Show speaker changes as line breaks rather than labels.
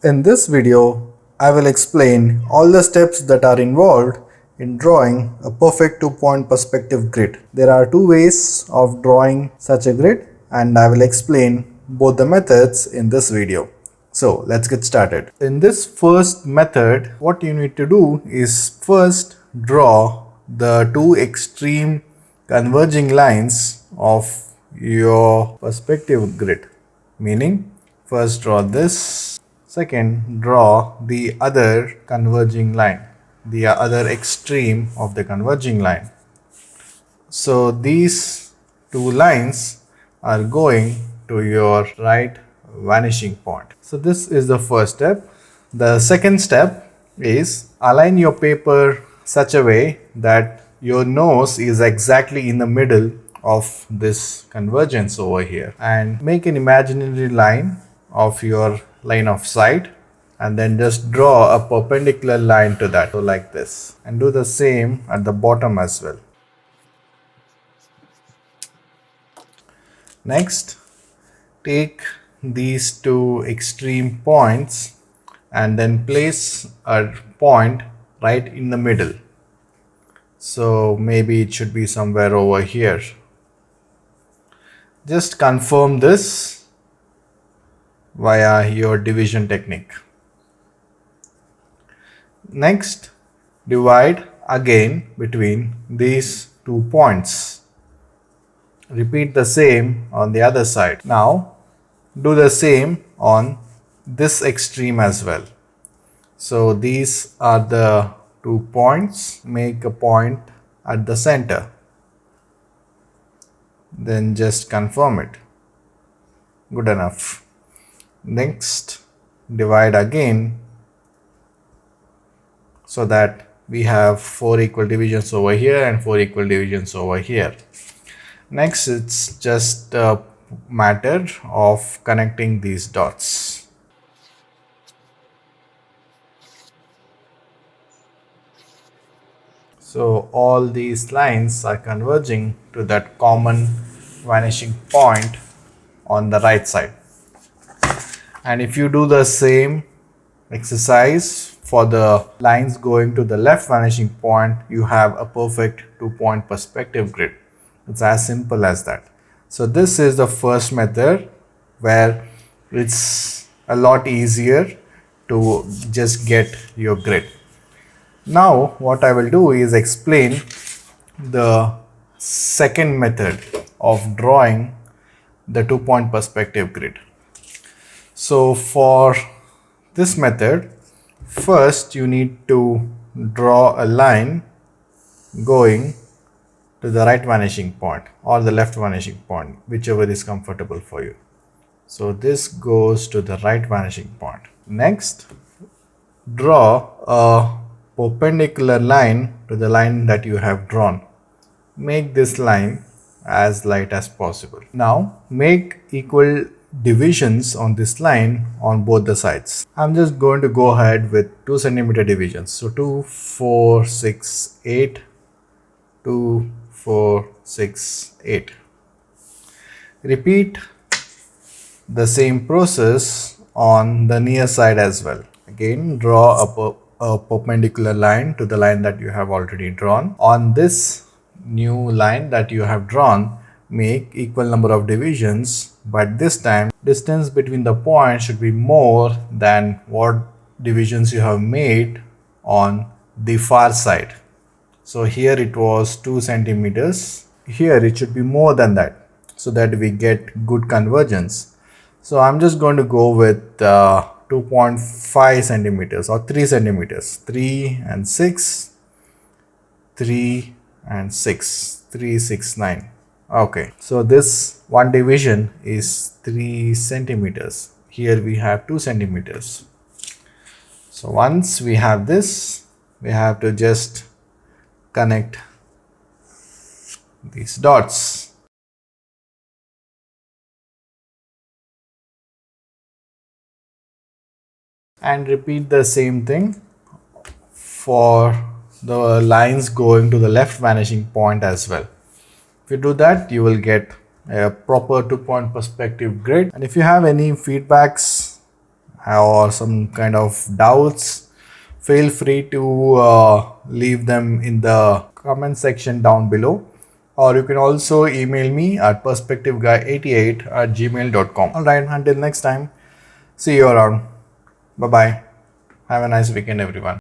In this video, I will explain all the steps that are involved in drawing a perfect two-point perspective grid. There are two ways of drawing such a grid and I will explain both the methods in this video. So let's get started. In this first method, what you need to do is first draw the two extreme converging lines of your perspective grid. Meaning, first draw this, second draw the other converging line, the other extreme of the converging line. So these two lines are going to your right vanishing point. So this is the first step. The second step is align your paper such a way that your nose is exactly in the middle of this convergence over here, and make an imaginary line of your line of sight and then just draw a perpendicular line to that, so like this, and do the same at the bottom as well. Next, take these two extreme points and then place a point right in the middle. So maybe it should be somewhere over here. Just confirm this via your division technique. Next, divide again between these 2 points. Repeat the same on the other side. Now, do the same on this extreme as well. So these are the 2 points. Make a point at the center. Then just confirm it. Good enough. Next, divide again so that we have 4 equal divisions over here and 4 equal divisions over here. Next, it's just a matter of connecting these dots. So all these lines are converging to that common vanishing point on the right side. And if you do the same exercise for the lines going to the left vanishing point, you have a perfect two-point perspective grid. It's as simple as that. So this is the first method where it's a lot easier to just get your grid. Now what I will do is explain the second method of drawing the two-point perspective grid. So for this method, first you need to draw a line going to the right vanishing point or the left vanishing point, whichever is comfortable for you. So this goes to the right vanishing point. Next, draw a perpendicular line to the line that you have drawn. Make this line as light as possible. Now make equal divisions on this line on both the sides. I'm just going to go ahead with 2 centimeter divisions. So 2, 4, 6, 8, 2, 4, 6, 8. Repeat the same process on the near side as well. Again, draw a perpendicular line to the line that you have already drawn. On this new line that you have drawn, make equal number of divisions, but this time distance between the points should be more than what divisions you have made on the far side. So here it was 2 centimeters. Here it should be more than that so that we get good convergence. So I'm just going to go with 2.5 centimeters or 3 centimeters. 3 and 6, 3 and 6, 3, 6, 9. Okay, so this one division is 3 centimeters. Here we have 2 centimeters. So once we have this, we have to just connect these dots. And repeat the same thing for the lines going to the left vanishing point as well. If you do that, you will get a proper two-point perspective grid. And if you have any feedbacks or some kind of doubts, feel free to leave them in the comment section down below, or you can also email me at perspectiveguy88@gmail.com. Alright, until next time, see you around. Bye bye. Have a nice weekend, everyone.